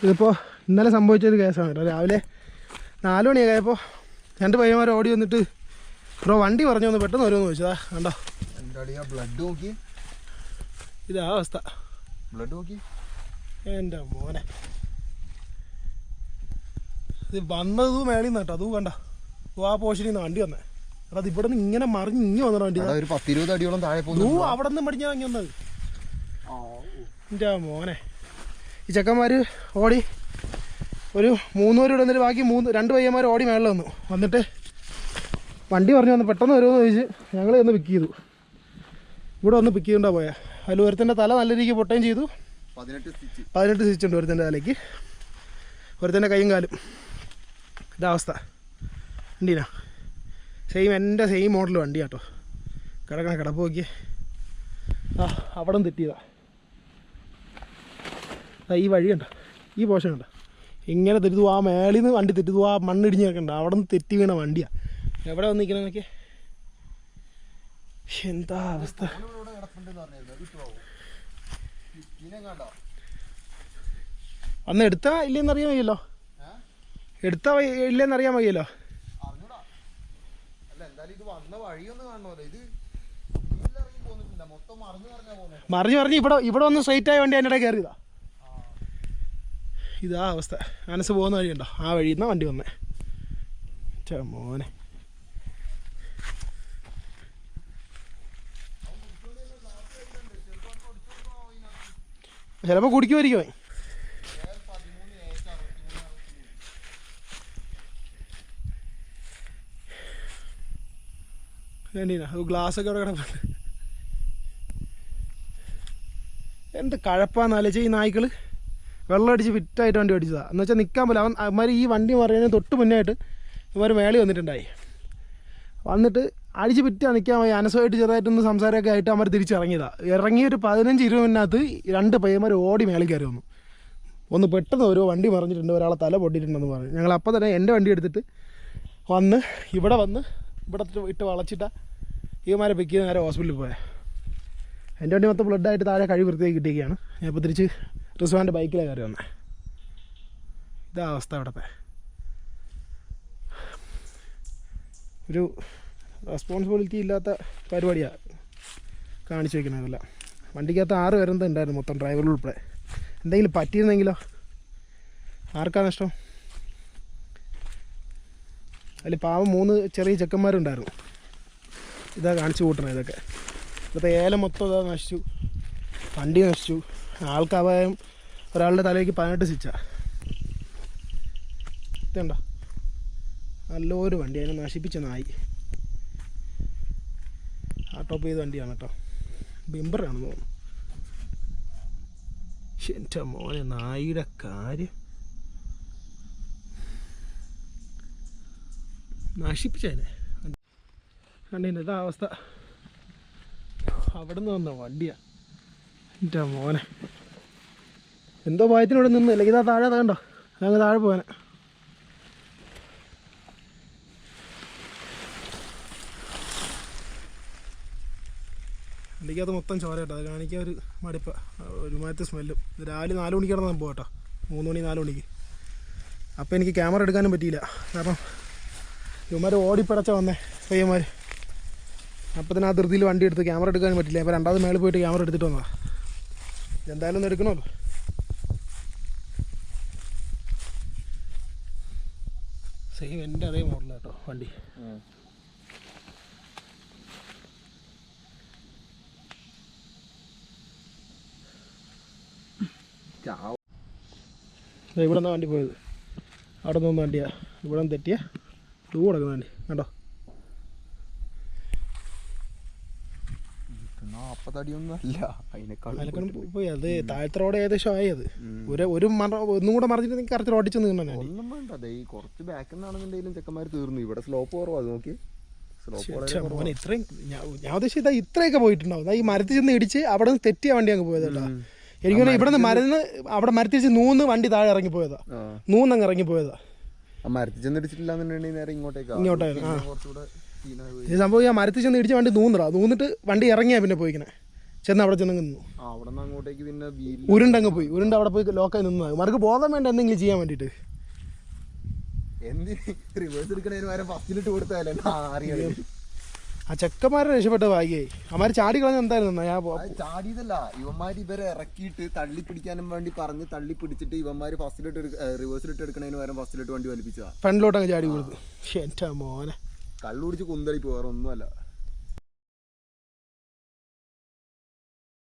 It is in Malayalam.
ഇതിപ്പോൾ ഇന്നലെ സംഭവിച്ചൊരു കേസാണ് കേട്ടോ. രാവിലെ 4 മണിയൊക്കെ ആയപ്പോൾ 2 പയ്യന്മാർ ഓടി വന്നിട്ട് ബ്രോ വണ്ടി പറഞ്ഞു വന്ന് പെട്ടെന്ന് വരുമെന്ന് ചോദിച്ചതാ. കണ്ടോ ബ്ലഡ് നോക്കി, ഇതാ അവസ്ഥ. ബ്ലഡ് നോക്കി എൻ്റെ മോനെ. ഇത് വന്നത് മേളിൽ നിന്ന് കേട്ടോ. അതും കണ്ടോ ആ പോഷനിൽ നിന്ന് വണ്ടി വന്നേ. എടാ അത് ഇവിടെ നിന്ന് ഇങ്ങനെ മറിഞ്ഞ് ഇങ്ങനെ വന്നോ വണ്ടി. ഒരു 10-20 അടിയോളം താഴെ പോകുന്നു. അവിടെ നിന്ന് മടിഞ്ഞാൽ ഇങ്ങനെ വന്നത്. എൻ്റെ മോനെ. ഈ ചെക്കന്മാർ ഓടി ഒരു 3 പേര് ഇവിടെ വന്നിട്ട് ബാക്കി 2 പയ്യന്മാർ ഓടി മേളിൽ വന്നു. വന്നിട്ട് വണ്ടി പറഞ്ഞു വന്ന് പെട്ടെന്ന് വരുമെന്ന് ചോദിച്ച് ഞങ്ങൾ ഒന്ന് പിക്ക് ചെയ്തു. ഇവിടെ വന്ന് പിക്ക് ചെയ്തുകൊണ്ടാണ് പോയാൽ. അതിൽ ഒരുത്തൻ്റെ തല നല്ല രീതിക്ക് പൊട്ടുകയും ചെയ്തു. 18 സ്റ്റിച്ച് ഉണ്ട് ഒരുത്തൻ്റെ തലയ്ക്ക്, ഒരുത്തൻ്റെ കൈയും കാലും. ഇതവസ്ഥ വണ്ടീനാ. എൻ്റെ സെയിം മോഡൽ വണ്ടി കേട്ടോ. കിടക്കണ കിടപ്പ് നോക്കിയേ. അവിടെ നിന്ന് തെറ്റിയതാ. ഈ വഴി കണ്ടോ, ഈ പോഷൻ കണ്ടോ, ഇങ്ങനെ തെറ്റിതു. ആ മേളിൽ നിന്ന് വണ്ടി തെറ്റിതു. ആ മണ്ണിടിഞ്ഞ് കിടക്കണ്ട, അവിടെ നിന്ന് തെറ്റി വീണ വണ്ടിയാണ്. എവിടെ വന്ന് നിൽക്കണം നോക്കിയേ. എന്താ അവസ്ഥ. അന്ന് എടുത്താ ഇല്ലെന്ന് അറിയാൻ വയ്യല്ലോ. എടുത്താ ഇല്ലെന്ന് അറിയാൻ വയ്യല്ലോ. മറിഞ്ഞ് ഇവിടെ വന്ന് സ്ട്രൈറ്റ് ആയ വണ്ടി അതിൻ്റെ കയറിയതാ. ഇതാ അവസ്ഥ. മനസ്സ് പോകുന്ന വഴിയുണ്ടോ, ആ വഴിയിൽ നിന്നാണ് വണ്ടി വന്നേ. മോനെ ചിലപ്പോൾ കുടിക്കുമായിരിക്കും. വേണ്ടീന ഗ്ലാസ്സൊക്കെ അവിടെ കിടപ്പുണ്ട്. എന്ത് കഴപ്പാന്നാലോചിച്ച ഈ നായ്ക്കൾ. വെള്ളം അടിച്ച് ഫിറ്റായിട്ട് വണ്ടി ഓടിച്ചതാണ്. എന്ന് വെച്ചാൽ നിൽക്കാൻ പോലെ അവന്മാർ ഈ വണ്ടി മറിയുന്നതിന് തൊട്ട് മുന്നേ ആയിട്ട് ഇവന്മാർ മേളി വന്നിട്ടുണ്ടായി. വന്നിട്ട് അടിച്ച് ഫിറ്റാണ് നിൽക്കാൻ പോയി. അനസമായിട്ട് ചെറുതായിട്ടൊന്ന് സംസാരമൊക്കെ ആയിട്ട് അവർ തിരിച്ചിറങ്ങിയതാണ്. ഇറങ്ങി ഒരു 15-20 മിനിറ്റിനകത്ത് 2 പയ്യന്മാർ ഓടി മേളിൽ കയറി വന്നു. ഒന്ന് പെട്ടെന്ന് ഒരു വണ്ടി മറിഞ്ഞിട്ടുണ്ട്, ഒരാളെ തല പൊട്ടിയിട്ടുണ്ടെന്ന് പറഞ്ഞു. ഞങ്ങൾ അപ്പം തന്നെ എൻ്റെ വണ്ടി എടുത്തിട്ട് വന്ന് ഇവിടെ ഇട്ട് വളച്ചിട്ടാണ് ഇവന്മാരെ പിക്ക് ചെയ്ത് നേരെ ഹോസ്പിറ്റലിൽ പോയത്. എൻ്റെ വണ്ടി മൊത്തം ബ്ലഡായിട്ട് താഴെ കഴിവ് വൃത്തിയാക്കി കിട്ടിയൊക്കെയാണ്. ഞാൻ ഇപ്പോൾ തിരിച്ച് റിസ്വാൻ്റെ ബൈക്കിലാണ് കയറി വന്നത്. ഇതാ അവസ്ഥ ഇവിടുത്തെ. ഒരു റെസ്പോൺസിബിലിറ്റി ഇല്ലാത്ത പരിപാടിയാണ് കാണിച്ചു വയ്ക്കുന്നതല്ല. വണ്ടിക്കകത്ത് 6 പേരെന്താ ഉണ്ടായിരുന്നു മൊത്തം, ഡ്രൈവറിൽ ഉൾപ്പെടെ. എന്തെങ്കിലും പറ്റിയിരുന്നെങ്കിലോ, ആർക്കാ നഷ്ടം? അതിൽ പാവം 3 ചെറിയ ചെക്കന്മാരുണ്ടായിരുന്നു. ഇതാ കാണിച്ചു കൂട്ടണം ഇതൊക്കെ. ഇപ്പോഴത്തെ ഏലം മൊത്തം ഇതാ നശിച്ചു, വണ്ടി നശിച്ചു, ആൾക്കപായം. ഒരാളുടെ തലയ്ക്ക് 18 സ്റ്റിച്ചാണ്. ഇതുണ്ടോ നല്ലൊരു വണ്ടി, അതിനെ നശിപ്പിച്ച നായി. ആ ടോപ്പ് ചെയ്ത വണ്ടിയാണ് കേട്ടോ, ബിംബറാണെന്ന് തോന്നുന്നു. എൻ്റെ മോനെ നായിയുടെ കാര്യം നശിപ്പിച്ചതിനെ കണ്ടതിൻ്റെ ഇതാ അവസ്ഥ. അവിടെ നിന്ന് വന്ന വണ്ടിയാണ്. എൻ്റെ മോനെ എന്തോ ഭയത്തിനോട് നിന്ന്, അല്ലെങ്കിൽ ഇതാ താഴെ കണ്ടോ, അങ്ങ് താഴെ പോകാനെ. വണ്ടിക്കകത്ത് മൊത്തം ചോര കേട്ടോ. അത് കാണിക്കാൻ ഒരു മടുപ്പ, ഒരുമാറ്റ സ്മെല്ലും. ഇത് രാവിലെ 4 മണിക്ക് കിടന്ന് സംഭവം കേട്ടോ, 3 മണി 4 മണിക്ക്. അപ്പോൾ എനിക്ക് ക്യാമറ എടുക്കാനും പറ്റിയില്ല, കാരണം ഇവന്മാർ ഓടിപ്പടച്ച വന്നേ പയ്യന്മാർ. അപ്പോൾ തന്നെ ആ ധൃതിയിൽ വണ്ടി എടുത്ത് ക്യാമറ എടുക്കാനും പറ്റില്ല. അപ്പോൾ 2ാമത് മേളിൽ പോയിട്ട് ക്യാമറ എടുത്തിട്ട് വന്നതാണ്. എന്തായാലും ഒന്ന് എടുക്കണമല്ലോ. സെയിം എൻ്റെ അതേ മോഡലാണ് കേട്ടോ വണ്ടി. ഇവിടെ നിന്നാണ് വണ്ടി പോയത്. അവിടെ നിന്ന് വണ്ടിയാ, ഇവിടെ നിന്ന് തെറ്റിയ കിടക്കുന്ന വണ്ടി കണ്ടോ. 40 അടിയൊന്നും അല്ല, അതിനേക്കാളും പോയി. അത് താഴത്തെ റോഡ് ഏകദേശം ആയത്. ഒന്നും കൂടെ മറിഞ്ഞിട്ട് കറക്റ്റ് റോഡിൽ ചെന്ന് നിന്നു. ഒന്നും വേണ്ട, അതെ ഈ കുറച്ച് ബാക്കിൽ നിന്നാണെന്നുണ്ടെങ്കിലും ചെക്കന്മാർ തീർന്നു. ഇവിടെ സ്ലോപ്പ് കുറവാ, അത് നോക്കി. ഇത്രയും ഞാൻ ഉദ്ദേശിച്ചത് ഇത്രയൊക്കെ പോയിട്ടുണ്ടാവും. ഈ മരത്തിൽ ചെന്ന് ഇടിച്ച് അവിടെ നിന്ന് തെറ്റിയ വണ്ടി അങ്ങ് പോയത് കേട്ടോ. എനിക്ക് ഇവിടെ നിന്ന് മരുന്ന് അവിടെ മരത്തിൽ വെച്ച് 3 വണ്ടി താഴെ ഇറങ്ങിപ്പോയതാ, 3 അങ്ങ് ഇറങ്ങിപ്പോയതാ. മരത്തിൽ ചെന്ന് ഇടിച്ചിട്ടില്ലാന്നുണ്ടെങ്കിൽ നേരെ ഇങ്ങോട്ടായിരുന്നു. ഈ സംഭവം ഞാൻ മരത്തിൽ ചെന്ന് ഇടിച്ച വണ്ടി നൂന്നിട്ട് വണ്ടി ഇറങ്ങിയാ പിന്നെ പോയിക്കണേ. ചെന്ന് അവിടെ ചെന്ന് നിന്നു. അവിടെ നിന്ന് അങ്ങോട്ടേക്ക് പിന്നെ ഉരുണ്ടങ്ങ് പോയി, ഉരുണ്ട് അവിടെ പോയി ലോക്കായി നിന്നത്. മറുക്ക് ബോധം വേണ്ട എന്തെങ്കിലും ചെയ്യാൻ വേണ്ടിയിട്ട്. എന്തിന് റിവേഴ്സ് എടുക്കണതിന് വരെ ഫസ്റ്റിലിട്ട് കൊടുത്താലേ അറിയാം. ആ ചെക്കന്മാരെ രക്ഷപ്പെട്ട ഭാഗ്യായി. അവന്മാർ ചാടി കളഞ്ഞ എന്തായിരുന്നു ചാടിയതല്ല, ഇവന്മാർ ഇവരെ ഇറക്കിയിട്ട് തള്ളി പിടിക്കാനും വേണ്ടി പറഞ്ഞ് തള്ളി പിടിച്ചിട്ട് ഇവന്മാർ ഫസ്റ്റിലിട്ട് റിവേഴ്സിലിട്ട് എടുക്കണതിന് വരെ ഫസ്റ്റിലിട്ട് വണ്ടി വലിപ്പിച്ചതാ. ഫ്രണ്ടിലോട്ട് അങ്ങ് ചാടി കൊടുത്തു. എൻ്റെ മോനെ കള്ളു കുടിച്ച് കുന്തളിപ്പ് വേറെ ഒന്നുമല്ല.